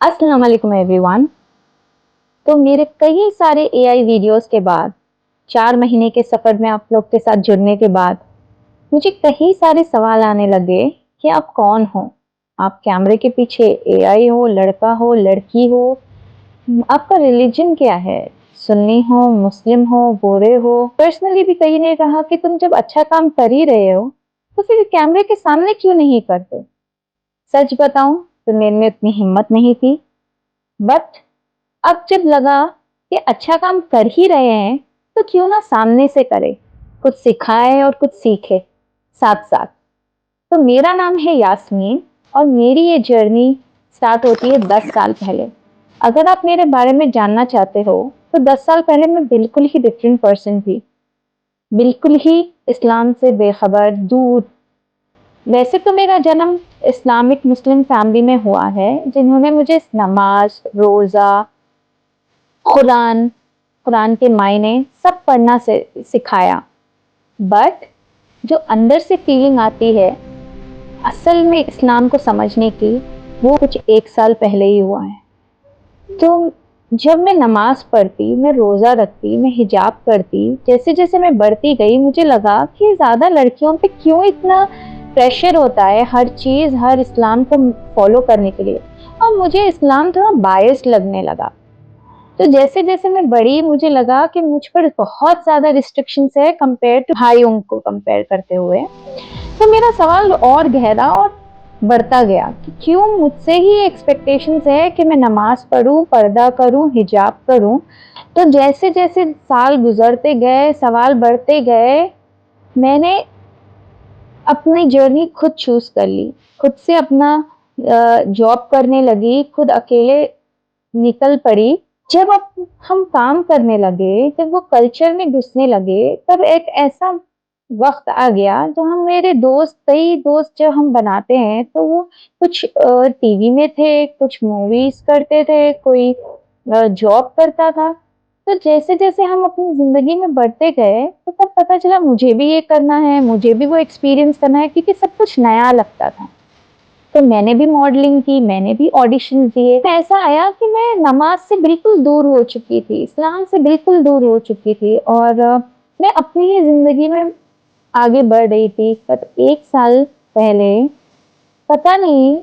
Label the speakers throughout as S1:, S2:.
S1: अस्सलाम वालेकुम एवरीवन। तो मेरे कई सारे एआई वीडियोस के बाद 4 महीने के सफर में आप लोग के साथ जुड़ने के बाद मुझे कई सारे सवाल आने लगे कि आप कौन हो। आप कैमरे के पीछे एआई हो, लड़का हो, लड़की हो, आपका रिलीजन क्या है, सुन्नी हो, मुस्लिम हो, गोरे हो। पर्सनली भी कई ने कहा कि तुम जब अच्छा काम कर ही रहे हो तो फिर कैमरे के सामने क्यों नहीं करते। सच बताऊं तो मेरे में इतनी हिम्मत नहीं थी, बट अब जब लगा कि अच्छा काम कर ही रहे हैं तो क्यों ना सामने से करें, कुछ सिखाए और कुछ सीखे साथ साथ। तो मेरा नाम है यास्मीन और मेरी ये जर्नी स्टार्ट होती है 10 साल पहले। अगर आप मेरे बारे में जानना चाहते हो तो 10 साल पहले मैं बिल्कुल ही डिफरेंट पर्सन थी, बिल्कुल ही इस्लाम से बेखबर दूर। वैसे तो मेरा जन्म इस्लामिक मुस्लिम फैमिली में हुआ है, जिन्होंने मुझे नमाज, रोजा, कुरान, कुरान के मायने सब पढ़ना से सिखाया। बट जो अंदर से फीलिंग आती है असल में इस्लाम को समझने की, वो कुछ 1 साल पहले ही हुआ है। तो जब मैं नमाज पढ़ती, मैं रोजा रखती, मैं हिजाब करती, जैसे जैसे मैं बढ़ती गई मुझे लगा कि ज्यादा लड़कियों पे क्यों इतना प्रेशर होता है, हर चीज, हर इस्लाम को फॉलो करने के लिए। और मुझे इस्लाम थोड़ा बायस्ड लगने लगा। तो जैसे जैसे मैं बड़ी मुझे लगा कि मुझ पर बहुत ज्यादा रिस्ट्रिक्शंस है कंपेयर टू भाइयों को कंपेयर करते हुए। तो मेरा सवाल और गहरा और बढ़ता गया कि क्यों मुझसे ही एक्सपेक्टेशंस है कि मैं नमाज पढ़ूं, पर्दा करूं, हिजाब करूं। तो जैसे जैसे साल गुजरते गए, सवाल बढ़ते गए, मैंने अपनी जर्नी खुद चूज कर ली, खुद से अपना जॉब करने लगी, खुद अकेले निकल पड़ी। जब अब हम काम करने लगे, जब वो कल्चर में घुसने लगे, तब एक ऐसा वक्त आ गया जो हम मेरे दोस्त, कई दोस्त जब हम बनाते हैं तो वो कुछ टीवी में थे, कुछ मूवीज करते थे, कोई जॉब करता था। तो जैसे जैसे हम अपनी जिंदगी में बढ़ते गए तो तब पता चला मुझे भी ये करना है, मुझे भी वो एक्सपीरियंस करना है, क्योंकि सब कुछ नया लगता था। तो मैंने भी मॉडलिंग की, मैंने भी ऑडिशन दिए। तो ऐसा आया कि मैं नमाज से बिल्कुल दूर हो चुकी थी, इस्लाम से बिल्कुल दूर हो चुकी थी, और मैं अपनी ही जिंदगी में आगे बढ़ रही थी। पर 1 साल पहले पता नहीं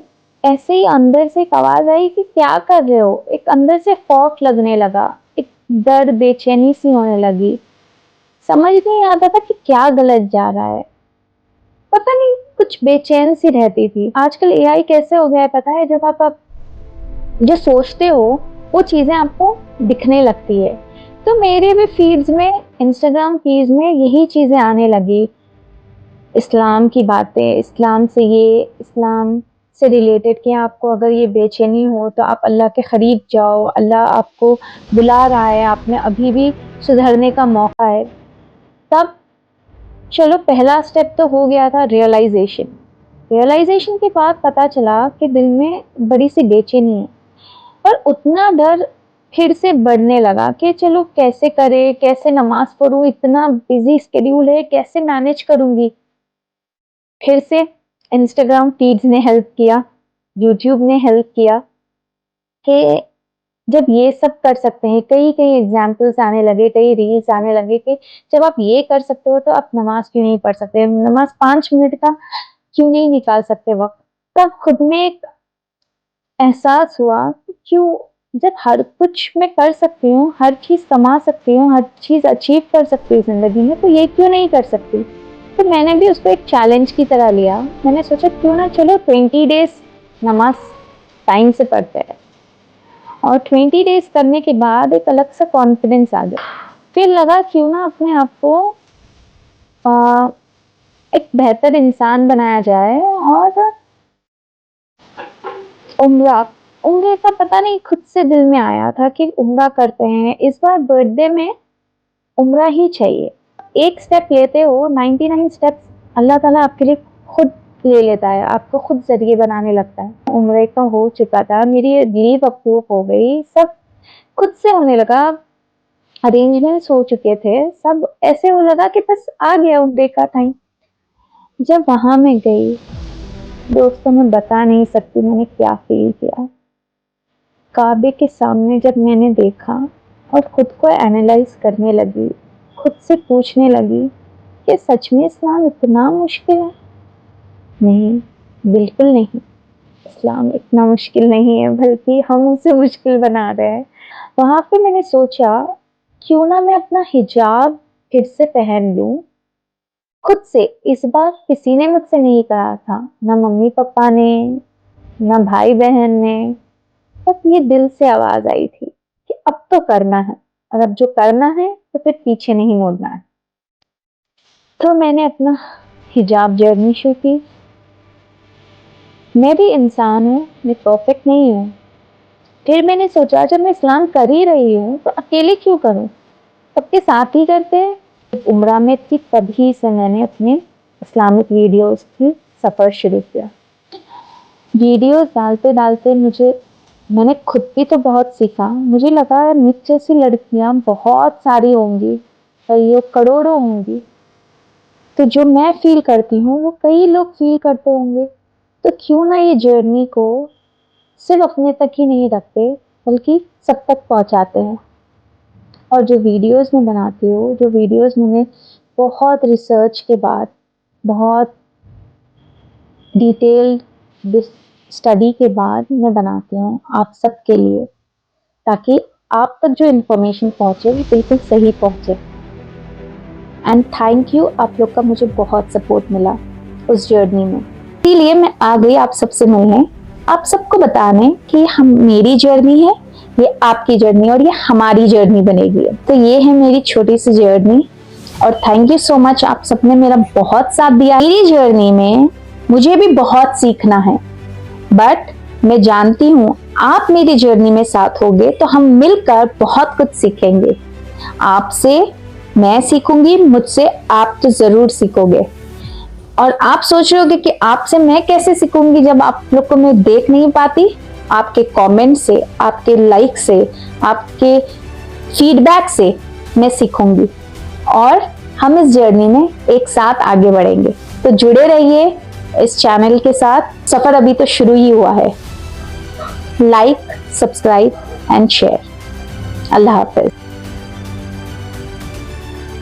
S1: ऐसे ही अंदर से एक आवाज आई कि क्या कर रहे हो। एक अंदर से खौफ लगने लगा, एक डर, बेचैनी सी होने लगी। समझ नहीं आता था कि क्या गलत जा रहा है, पता नहीं, कुछ बेचैन सी रहती थी। आजकल एआई कैसे हो गया है पता है, जब आप जो सोचते हो वो चीजें आपको दिखने लगती है। तो मेरे भी फीड्स में, इंस्टाग्राम फीड्स में यही चीजें आने लगी, इस्लाम की बातें, इस्लाम से ये, इस्लाम से रिलेटेड कि आपको अगर ये बेचैनी हो तो आप अल्लाह के करीब जाओ, अल्लाह आपको बुला रहा है, आप में अभी भी सुधरने का मौका है। तब चलो पहला स्टेप तो हो गया था रियलाइजेशन। रियलाइजेशन के बाद पता चला कि दिल में बड़ी सी बेचैनी है, पर उतना डर फिर से बढ़ने लगा कि चलो कैसे करे, कैसे नमाज पढ़ूं, इतना बिजी स्केड्यूल है, कैसे मैनेज करूंगी। फिर से इंस्टाग्राम फीड्स ने हेल्प किया, यूट्यूब ने हेल्प किया कि जब ये सब कर सकते हैं, कई कई एग्जाम्पल्स आने लगे, कई रील्स आने लगे कि जब आप ये कर सकते हो तो आप नमाज क्यों नहीं पढ़ सकते, नमाज 5 मिनट का क्यों नहीं निकाल सकते वक्त। तब खुद में एक एहसास हुआ कि क्यों, जब हर कुछ मैं कर सकती हूँ, हर चीज कमा सकती हूँ, हर चीज अचीव कर सकती हूँ जिंदगी में, तो ये क्यों नहीं कर सकती। तो मैंने भी उसको एक चैलेंज की तरह लिया। मैंने सोचा क्यों ना चलो 20 डेज नमाज टाइम से पढ़ते हैं। और 20 डेज करने के बाद एक अलग सा कॉन्फिडेंस आ गया। फिर लगा क्यों ना अपने आप को आ, एक बेहतर इंसान बनाया जाए। और उम्रा, उम्रे का पता नहीं खुद से दिल में आया था कि उम्रा करते हैं इस बार बर्थडे में, उम्रा ही चाहिए। एक स्टेप लेते हो, 99 स्टेप्स अल्लाह ताला आपके लिए खुद ले लेता है, आपको खुद जरिए बनाने लगता है। उम्रे का हो चुका था, मेरी लीव अप्रूव हो गई, सब खुद से होने लगा, अरेंजमेंट्स हो चुके थे, सब ऐसे हो लगा कि बस आ गया उम्रे का टाइम। जब वहां मैं गई, दोस्तों, मैं बता नहीं सकती मैंने क्या फील किया। काबे के सामने जब मैंने देखा और खुद को एनालाइज करने लगी, खुद से पूछने लगी कि सच में इस्लाम इतना मुश्किल है? नहीं, बिल्कुल नहीं। इस्लाम इतना मुश्किल नहीं है, बल्कि हम उसे मुश्किल बना रहे हैं। वहाँ पे मैंने सोचा क्यों ना मैं अपना हिजाब फिर से पहन लूं, खुद से। इस बार किसी ने मुझसे नहीं कहा था, ना मम्मी पापा ने, ना भाई बहन ने, बस ये दिल से आवाज आई थी कि अब तो करना है, और अब जो करना है तो फिर पीछे नहीं मुड़ना है। तो मैंने अपना हिजाब जर्नी शुरू की। मैं भी इंसान हूँ, मैं परफेक्ट नहीं हूँ। फिर मैंने सोचा जब मैं इस्लाम कर ही रही हूँ तो अकेले क्यों करूँ, सबके साथ ही करते हैं। उम्रा में थी तभी से मैंने अपने इस्लामिक वीडियोस की सफ़र शुरू किया। वीडियोस डालते डालते मैंने खुद भी तो बहुत सीखा। मुझे लगा मुझ जैसी लड़कियां बहुत सारी होंगी, कई करोड़ों होंगी, तो जो मैं फील करती हूँ वो कई लोग फील करते होंगे। तो क्यों ना ये जर्नी को सिर्फ अपने तक ही नहीं रखते, बल्कि सब तक पहुँचाते हैं। और जो वीडियोस मैं बनाती हूँ, जो वीडियोस मैंने बहुत रिसर्च के बाद, बहुत डिटेल्ड स्टडी के बाद मैं बनाती हूँ आप सबके लिए, ताकि आप तक जो इन्फॉर्मेशन पहुँचे वो बिल्कुल सही पहुँचे। एंड थैंक यू, आप लोग का मुझे बहुत सपोर्ट मिला उस जर्नी में। इसीलिए मैं आ गई आप सबसे मिलने, आप सबको बताने कि मेरी जर्नी है, ये आपकी जर्नी, और ये हमारी जर्नी बनेगी। तो ये है मेरी छोटी सी जर्नी, और थैंक यू सो मच, आप सबने मेरा बहुत साथ दिया। मेरी जर्नी में मुझे भी बहुत सीखना है, बट मैं जानती हूँ आप मेरी जर्नी में साथ होगे तो हम मिलकर बहुत कुछ सीखेंगे। आपसे मैं सीखूंगी, मुझसे आप तो जरूर सीखोगे। और आप सोच रहे होगे कि आपसे मैं कैसे सीखूंगी जब आप लोग को मैं देख नहीं पाती। आपके कमेंट से, आपके लाइक से, आपके फीडबैक से मैं सीखूंगी, और हम इस जर्नी में एक साथ आगे बढ़ेंगे। तो जुड़े रहिए इस चैनल के साथ, सफर अभी तो शुरू ही हुआ है। Like, subscribe and share. Allah Hafiz.